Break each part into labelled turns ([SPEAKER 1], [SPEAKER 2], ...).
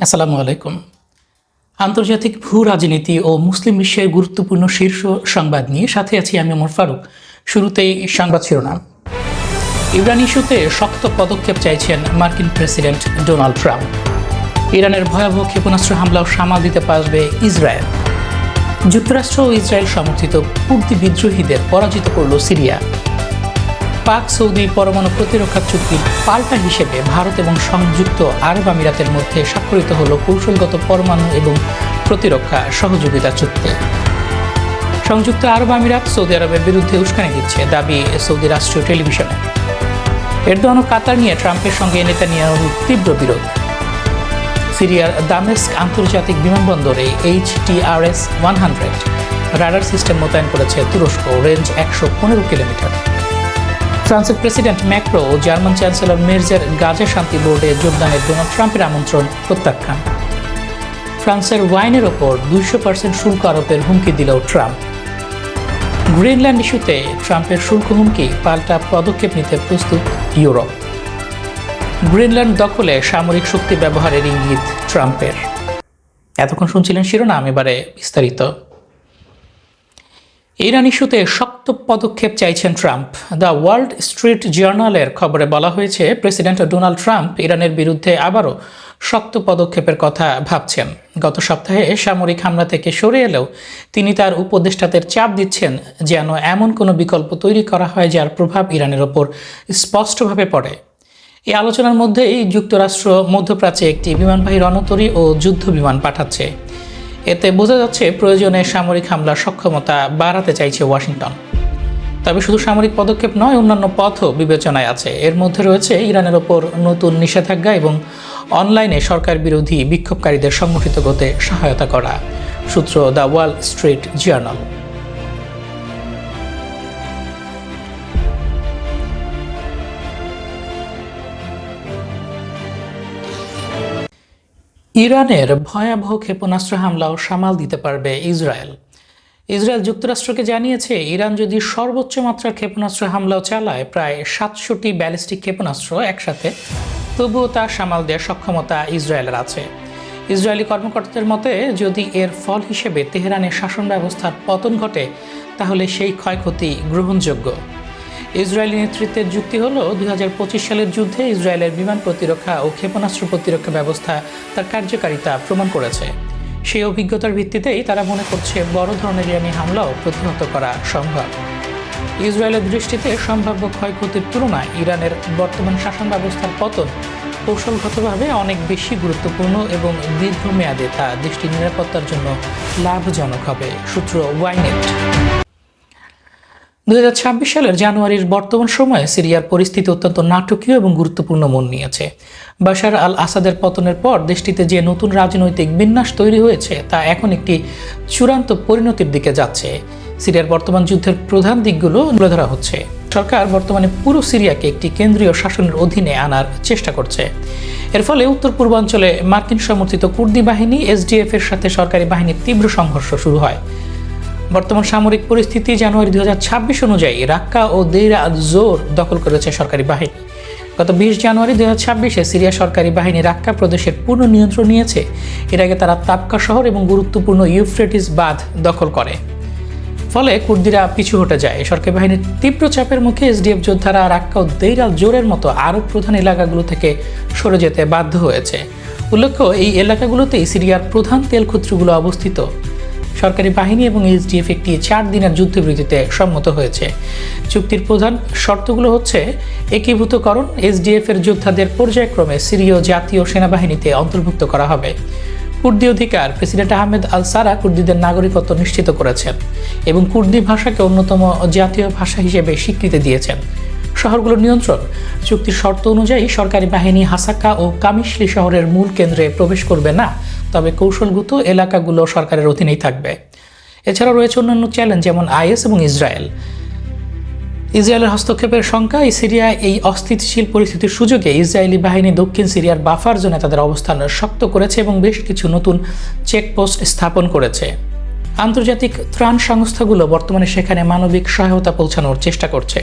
[SPEAKER 1] আসসালামু আলাইকুম। আন্তর্জাতিক ভূ রাজনীতি ও মুসলিম বিশ্বের গুরুত্বপূর্ণ শীর্ষ সংবাদ নিয়ে সাথে আছি আমি ওমর ফারুক। শুরুতেই সংবাদ শিরোনাম। ইরান ইস্যুতে শক্ত পদক্ষেপ চাইছেন মার্কিন প্রেসিডেন্ট ডোনাল্ড ট্রাম্প। ইরানের ভয়াবহ ক্ষেপণাস্ত্র হামলাও সামাল দিতে পারবে ইসরায়েল। যুক্তরাষ্ট্র ও ইসরায়েল সমর্থিত কুর্দি বিদ্রোহীদের পরাজিত করল সিরিয়া। পাক সৌদি পরমাণু প্রতিরক্ষা চুক্তির পাল্টা হিসেবে ভারত এবং সংযুক্ত আরব আমিরাতের মধ্যে স্বাক্ষরিত হল কৌশলগত পরমাণু এবং প্রতিরক্ষা সহযোগিতা চুক্তি। সংযুক্ত আরব আমিরাত সৌদি আরবের বিরুদ্ধে উস্কানি দিচ্ছে, দাবি সৌদি রাষ্ট্রীয় টেলিভিশনে। এরদোয়ান ও কাতার নিয়ে ট্রাম্পের সঙ্গে নেতানিয়াহুর তীব্র বিরোধ। সিরিয়ার দামেস্ক আন্তর্জাতিক বিমানবন্দরে HTRS-100 রাডার সিস্টেম মোতায়েন করেছে তুরস্ক, রেঞ্জ 115 কিলোমিটার। ফ্রান্সের প্রেসিডেন্ট ম্যাক্রো ও জার্মান চ্যান্সেলর মের্জের গাজা শান্তি বোর্ডে যোগদানের ডোনাল্ড ট্রাম্পের আমন্ত্রণ প্রত্যাখ্যান। ফ্রান্সের ওয়াইনের ওপর 200% শুল্ক আরোপের হুমকি দিল ট্রাম্প। গ্রিনল্যান্ড ইস্যুতে ট্রাম্পের শুল্ক হুমকি, পাল্টা পদক্ষেপ নিতে প্রস্তুত ইউরোপ। গ্রিনল্যান্ড দখলে সামরিক শক্তি ব্যবহারের ইঙ্গিত ট্রাম্পের। এতক্ষণ শুনছিলেন শিরোনাম, এবারে বিস্তারিত। ইরান ইস্যুতে শক্ত পদক্ষেপ চাইছেন ট্রাম্প। দ্য ওয়ার্ল্ড স্ট্রিট জার্নালের খবরে বলা হয়েছে, প্রেসিডেন্ট ডোনাল্ড ট্রাম্প ইরানের বিরুদ্ধে আবারও শক্ত পদক্ষেপের কথা ভাবছেন। গত সপ্তাহে সামরিক হামলা থেকে সরে এলেও তিনি তার উপদেষ্টাদের চাপ দিচ্ছেন যেন এমন কোনো বিকল্প তৈরি করা হয় যার প্রভাব ইরানের ওপর স্পষ্টভাবে পড়ে। এই আলোচনার মধ্যেই যুক্তরাষ্ট্র মধ্যপ্রাচ্যে একটি বিমানবাহী রণতরী ও যুদ্ধ বিমান পাঠাচ্ছে। এতে বোঝা যাচ্ছে প্রয়োজনে সামরিক হামলার সক্ষমতা বাড়াতে চাইছে ওয়াশিংটন। তবে শুধু সামরিক পদক্ষেপ নয়, অন্যান্য পথও বিবেচনায় আছে। এর মধ্যে রয়েছে ইরানের ওপর নতুন নিষেধাজ্ঞা এবং অনলাইনে সরকার বিরোধী বিক্ষোভকারীদের সংগঠিত করতে সহায়তা করা। সূত্র দ্য ওয়াল স্ট্রিট জার্নাল। ইরানের ভয়াবহ ক্ষেপণাস্ত্র হামলাও সামাল দিতে পারবে ইসরায়েল। ইসরায়েল যুক্তরাষ্ট্রকে জানিয়েছে, ইরান যদি সর্বোচ্চ মাত্রার ক্ষেপণাস্ত্র হামলাও চালায়, প্রায় 700টি ব্যালিস্টিক ক্ষেপণাস্ত্র একসাথে, তবুও তা সামাল দেওয়ার সক্ষমতা ইসরায়েলের আছে। ইসরায়েলি কর্মকর্তাদের মতে, যদি এর ফল হিসেবে তেহরানের শাসন ব্যবস্থার পতন ঘটে, তাহলে সেই ক্ষয়ক্ষতি গ্রহণযোগ্য। ইসরায়েলি নেতৃত্বের যুক্তি হল, 2025 সালের যুদ্ধে ইসরায়েলের বিমান প্রতিরক্ষা ও ক্ষেপণাস্ত্র প্রতিরক্ষা ব্যবস্থা তার কার্যকারিতা প্রমাণ করেছে। সেই অভিজ্ঞতার ভিত্তিতেই তারা মনে করছে বড় ধরনের ইরানি হামলাও প্রতিহত করা সম্ভব। ইসরায়েলের দৃষ্টিতে সম্ভাব্য ক্ষয়ক্ষতির তুলনায় ইরানের বর্তমান শাসন ব্যবস্থার পতন কৌশলগতভাবে অনেক বেশি গুরুত্বপূর্ণ এবং দীর্ঘমেয়াদে তা দেশটির নিরাপত্তার জন্য লাভজনক হবে। সূত্র ওয়াইনেট। 2026 সালের জানুয়ারির বর্তমান সময়ে সিরিয়ার পরিস্থিতি অত্যন্ত নাটকীয় এবং গুরুত্বপূর্ণ মোড় নিয়েছে। বাশার আল আসাদের পতনের পর দেশটিতে যে নতুন রাজনৈতিক বিন্যাস তৈরি হয়েছে তা এখন একটি চূড়ান্ত পরিণতির দিকে যাচ্ছে। সিরিয়ার বর্তমান যুদ্ধের প্রধান দিকগুলো তুলে ধরা হচ্ছে। সরকার বর্তমানে পুরো সিরিয়াকে একটি কেন্দ্রীয় শাসনের অধীনে আনার চেষ্টা করছে। এর ফলে উত্তর পূর্বাঞ্চলে মার্কিন সমর্থিত কুর্দি বাহিনী SDF এর সাথে সরকারি বাহিনীর তীব্র সংঘর্ষ শুরু হয়। বর্তমান সামরিক পরিস্থিতি জানুয়ারি 2026 অনুযায়ী রাক্কা ও দেইর আজ-জোর দখল করেছে সরকারি বাহিনী। গত 20 জানুয়ারি 2026-এ সিরিয়া সরকারি বাহিনী রাক্কা প্রদেশের পূর্ণ নিয়ন্ত্রণ নিয়েছে। এর আগে তারা তাবকা শহর এবং গুরুত্বপূর্ণ ইউফ্রেটিস বাঁধ দখল করে। ফলে কুর্দিরা পিছু হটে যায়। সরকারি বাহিনীর তীব্র চাপের মুখে SDF যোদ্ধারা রাক্কা ও দেইর আল-জোরের মতো আরও প্রধান এলাকাগুলো থেকে সরে যেতে বাধ্য হয়েছে। উল্লেখ্য, এই এলাকাগুলোতেই সিরিয়ার প্রধান তেল ক্ষেত্রগুলো অবস্থিত। সরকারি বাহিনী এবং SDF একটি 4 দিনের যুদ্ধবিরতিতে সম্মত হয়েছে। চুক্তির প্রধান শর্তগুলো হচ্ছে, একীভূতকরণ, SDF এর যোদ্ধাদের পর্যায়ক্রমে সিরীয় জাতীয় সেনাবাহিনীতে অন্তর্ভুক্ত করা হবে। কুর্দি অধিকার, প্রেসিডেন্ট আহমেদ আল সারা কুর্দিদের নাগরিকত্ব নিশ্চিত করেছেন এবং কুর্দি ভাষাকে অন্যতম জাতীয় ভাষা হিসেবে স্বীকৃতি দিয়েছেন। শহরগুলোর নিয়ন্ত্রণ, চুক্তির শর্ত অনুযায়ী সরকারি বাহিনী হাসাকা ও কামিশলি শহরের মূল কেন্দ্রে প্রবেশ করবে না, তবে কৌশলগত এলাকাগুলো সরকারের অধীনেই থাকবে। এছাড়াও রয়েছে অন্যান্য চ্যালেঞ্জ, যেমন IS এবং ইসরায়েলের হস্তক্ষেপের শঙ্কা। সিরিয়ায় এই অস্থিতিশীল পরিস্থিতির সুযোগে ইসরায়েলি বাহিনী দক্ষিণ সিরিয়ার বাফার জোনে তাদের অবস্থান শক্ত করেছে এবং বেশ কিছু নতুন চেকপোস্ট স্থাপন করেছে। আন্তর্জাতিক ত্রাণ সংস্থাগুলো বর্তমানে সেখানে মানবিক সহায়তা পৌঁছানোর চেষ্টা করছে।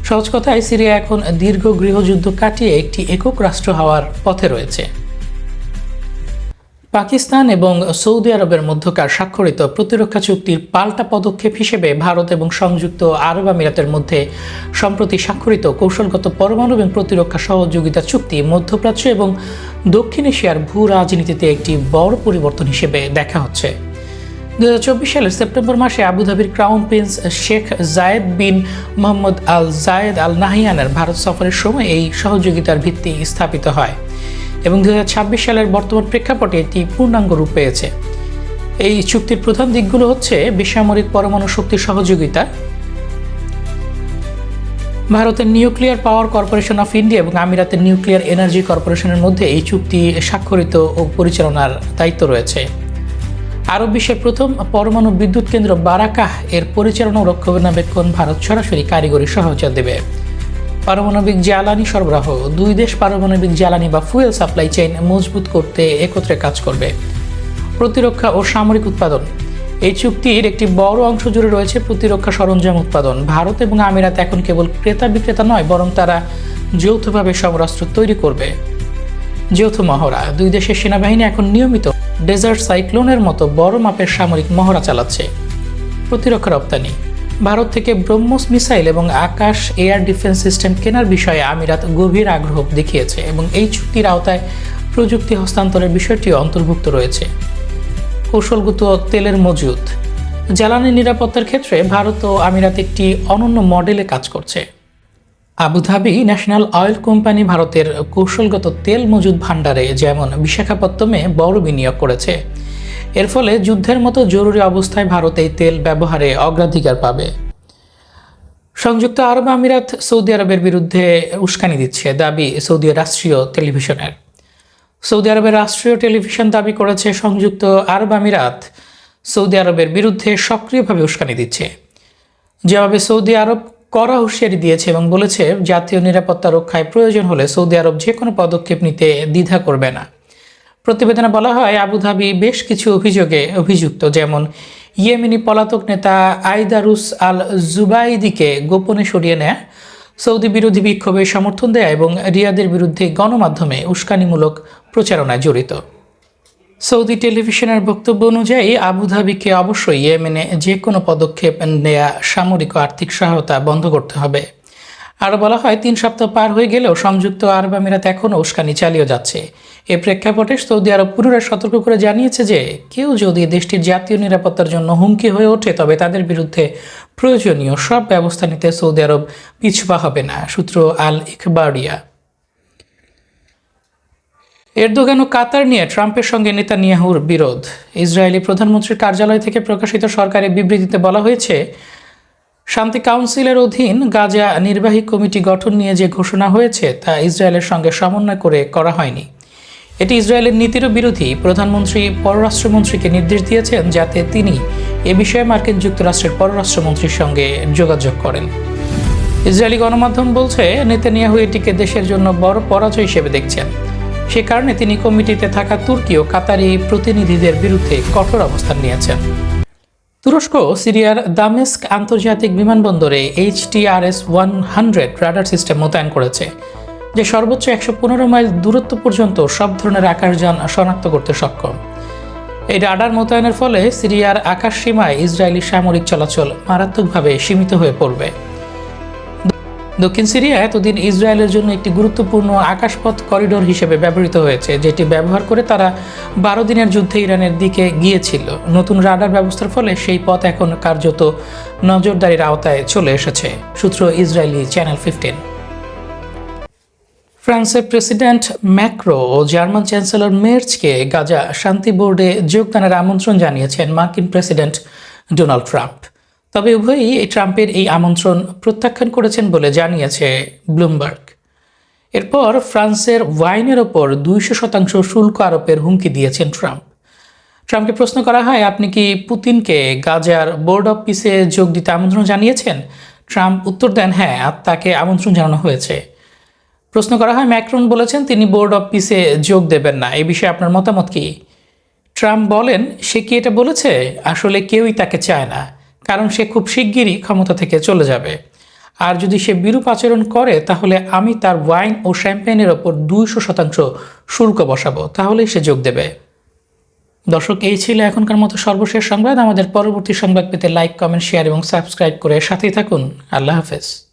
[SPEAKER 1] সহজ কথায়, সিরিয়া এখন দীর্ঘ গৃহযুদ্ধ কাটিয়ে একটি একক রাষ্ট্র হওয়ার পথে রয়েছে। পাকিস্তান এবং সৌদি আরবের মধ্যকার স্বাক্ষরিত প্রতিরক্ষা চুক্তির পাল্টা পদক্ষেপ হিসেবে ভারত এবং সংযুক্ত আরব আমিরাতের মধ্যে সম্প্রতি স্বাক্ষরিত কৌশলগত পরমাণু এবং প্রতিরক্ষা সহযোগিতা চুক্তি মধ্যপ্রাচ্য এবং দক্ষিণ এশিয়ার ভূ রাজনীতিতে একটি বড় পরিবর্তন হিসেবে দেখা হচ্ছে। 2024 সালের সেপ্টেম্বর মাসে আবুধাবির ক্রাউন প্রিন্স শেখ জায়েদ বিন মোহাম্মদ আল জায়েদ আল নাহিয়ানের ভারত সফরের সময় এই সহযোগিতার ভিত্তি স্থাপিত হয় এবং 2026 সালের বর্তমান প্রেক্ষাপটে এটি পূর্ণাঙ্গ রূপ পেয়েছে। এই চুক্তির প্রধান দিকগুলো হচ্ছে বেসামরিক পরমাণু শক্তি সহযোগিতা, ভারতের nuclear power corporation of India এবং আমিরাতের নিউক্লিয়ার এনার্জি কর্পোরেশনের মধ্যে এই চুক্তি স্বাক্ষরিত ও পরিচালনার দায়িত্ব রয়েছে। আরব বিশ্বের প্রথম পরমাণু বিদ্যুৎ কেন্দ্র বারাকাহ এর পরিচালনা ও রক্ষণাবেক্ষণ ভারত সরাসরি কারিগরি সহায়তা দেবে। পারমাণবিক জ্বালানি সরবরাহ, দুই দেশ পারমাণবিক জ্বালানি বা ফুয়েল সাপ্লাই চেইন মজবুত করতে একত্রে কাজ করবে। প্রতিরক্ষা ও সামরিক উৎপাদন, এই চুক্তির একটি বড় অংশ জুড়ে রয়েছে প্রতিরক্ষা সরঞ্জাম উৎপাদন। ভারত এবং আমিরাত এখন কেবল ক্রেতা বিক্রেতা নয়, বরং তারা যৌথভাবে সমরাস্ত্র তৈরি করবে। যৌথ মহড়া, দুই দেশের সেনাবাহিনী এখন নিয়মিত ডেজার্ট সাইক্লোনের মতো বড় মাপের সামরিক মহড়া চালাচ্ছে। প্রতিরক্ষা রপ্তানি, ভারত থেকে ব্রহ্মোস মিসাইল এবং আকাশ এয়ার ডিফেন্স সিস্টেম কেনার বিষয়ে আমিরাত গভীর আগ্রহ দেখিয়েছে এবং এই চুক্তির আওতায় প্রযুক্তি হস্তান্তরের বিষয়টিও অন্তর্ভুক্ত রয়েছে। কৌশলগত তেলের মজুদ, জ্বালানি নিরাপত্তার ক্ষেত্রে ভারত ও আমিরাত একটি অনন্য মডেলে কাজ করছে। আবুধাবি ন্যাশনাল অয়েল কোম্পানি ভারতের কৌশলগত তেল মজুদ ভাণ্ডারে যেমন বিশাখাপত্তমে বড় বিনিয়োগ করেছে। এর ফলে যুদ্ধের মতো জরুরি অবস্থায় ভারত এই তেল ব্যবহারে অগ্রাধিকার পাবে। সংযুক্ত আরব আমিরাত সৌদি আরবের বিরুদ্ধে উস্কানি দিচ্ছে, দাবি সৌদি রাষ্ট্রীয় টেলিভিশনের। সৌদি আরবের রাষ্ট্রীয় টেলিভিশন দাবি করেছে সংযুক্ত আরব আমিরাত সৌদি আরবের বিরুদ্ধে সক্রিয়ভাবে উস্কানি দিচ্ছে। জবাবে সৌদি আরব কড়া হুঁশিয়ারি দিয়েছে এবং বলেছে জাতীয় নিরাপত্তা রক্ষায় প্রয়োজন হলে সৌদি আরব যে কোনো পদক্ষেপ নিতে দ্বিধা করবে না। প্রতিবেদনে বলা হয় আবুধাবি বেশ কিছু অভিযোগে অভিযুক্ত, যেমন ইয়েমেনি পলাতক নেতা আইদারুস আল জুবাইদিকে গোপনে সরিয়ে নেয়া, সৌদি বিরোধী বিক্ষোভে সমর্থন দেয়া এবং রিয়াদের বিরুদ্ধে গণমাধ্যমে উস্কানিমূলক প্রচারণায় জড়িত। সৌদি টেলিভিশনের বক্তব্য অনুযায়ী আবুধাবিকে অবশ্যই ইয়েমেনে যে কোনো পদক্ষেপ নেয়া সামরিক ও আর্থিক সহায়তা বন্ধ করতে হবে। আরও বলা হয় 3 সপ্তাহ পার হয়ে গেলেও সংযুক্ত আরব আমিরাত এখনও উস্কানি চালিয়ে যাচ্ছে। এ প্রেক্ষাপটে সৌদি আরব পুনরায় সতর্ক করে জানিয়েছে যে কেউ যদি দেশটির জাতীয় নিরাপত্তার জন্য হুমকি হয়ে ওঠে তবে তাদের বিরুদ্ধে প্রয়োজনীয় সব ব্যবস্থা নিতে সৌদি আরব পিছুপা হবে না। সূত্র আল ইখবারিয়া। এরদোগান ও কাতার নিয়ে ট্রাম্পের সঙ্গে নেতানিয়াহুর বিরোধ, ইসরায়েলি প্রধানমন্ত্রীর কার্যালয় থেকে প্রকাশিত সরকারি বিবৃতিতে বলা হয়েছে শান্তি কাউন্সিলের অধীন গাজা নির্বাহী কমিটি গঠন নিয়ে যে ঘোষণা হয়েছে তা ইসরায়েলের সঙ্গে সমন্বয় করে করা হয়নি। এটি ইসরায়েলের নীতিরও বিরোধী। প্রধানমন্ত্রী পররাষ্ট্রমন্ত্রীকে নির্দেশ দিয়েছেন যাতে তিনি এ বিষয়ে মার্কিন যুক্তরাষ্ট্রের পররাষ্ট্রমন্ত্রীর সঙ্গে যোগাযোগ করেন। ইসরায়েলি গণমাধ্যম বলছে নেতানিয়াহু এটিকে দেশের জন্য বড় পরাজয় হিসেবে দেখছেন। সে কারণে তিনি কমিটিতে থাকা তুর্কি ও কাতারি প্রতিনিধিদের বিরুদ্ধে কঠোর অবস্থান নিয়েছেন। তুরস্ক সিরিয়ার দামেস্ক আন্তর্জাতিক বিমানবন্দরে HTRS-100 রাডার সিস্টেম মোতায়েন করেছে, যে সর্বোচ্চ 115 মাইল দূরত্ব পর্যন্ত সব ধরনের আকাশযান শনাক্ত করতে সক্ষম। এই রাডার মোতায়েনের ফলে সিরিয়ার আকাশ সীমায় ইসরায়েলি সামরিক চলাচল মারাত্মকভাবে সীমিত হয়ে পড়বে। দক্ষিণ সিরিয়া এতদিন ইসরায়েলের জন্য একটি গুরুত্বপূর্ণ আকাশপথ করিডোর হিসেবে ব্যবহৃত হয়েছে, যেটি ব্যবহার করে তারা 12 দিনের যুদ্ধে ইরানের দিকে গিয়েছিল। নতুন রাডার ব্যবস্থার ফলে সেই পথ এখন কার্যত নজরদারির আওতায় চলে এসেছে। সূত্র ইসরায়েলি চ্যানেল 15। ফ্রান্সের প্রেসিডেন্ট ম্যাক্রো ও জার্মান চ্যান্সেলর মের্জকে গাজা শান্তি বোর্ডে যোগদানের আমন্ত্রণ জানিয়েছেন মার্কিন প্রেসিডেন্ট ডোনাল্ড ট্রাম্প। তবে উভয়ই ট্রাম্পের এই আমন্ত্রণ প্রত্যাখ্যান করেছেন বলে জানিয়েছে ব্লুমবার্গ। এরপর ফ্রান্সের ওয়াইনের ওপর 200% শুল্ক আরোপের হুমকি দিয়েছেন ট্রাম্প। ট্রাম্পকে প্রশ্ন করা হয়, আপনি কি পুতিনকে গাজার বোর্ড অব পিসে যোগ দিতে আমন্ত্রণ জানিয়েছেন? ট্রাম্প উত্তর দেন, হ্যাঁ, তাকে আমন্ত্রণ জানানো হয়েছে। প্রশ্ন করা হয়, ম্যাক্রন বলেছেন তিনি বোর্ড অব পিসে যোগ দেবেন না, এই বিষয়ে আপনার মতামত কি? ট্রাম্প বলেন, সে কি এটা বলেছে? আসলে কেউই তাকে চায় না, কারণ সে খুব শিগগিরই ক্ষমতা থেকে চলে যাবে। আর যদি সে বিরূপ আচরণ করে তাহলে আমি তার ওয়াইন ও শ্যাম্পেনের ওপর 200% শুল্ক বসাবো, তাহলেই সে যোগ দেবে। দর্শক, এই ছিল এখনকার মতো সর্বশেষ সংবাদ। আমাদের পরবর্তী সংবাদ পেতে লাইক, কমেন্ট, শেয়ার এবং সাবস্ক্রাইব করে সাথেই থাকুন। আল্লাহ হাফেজ।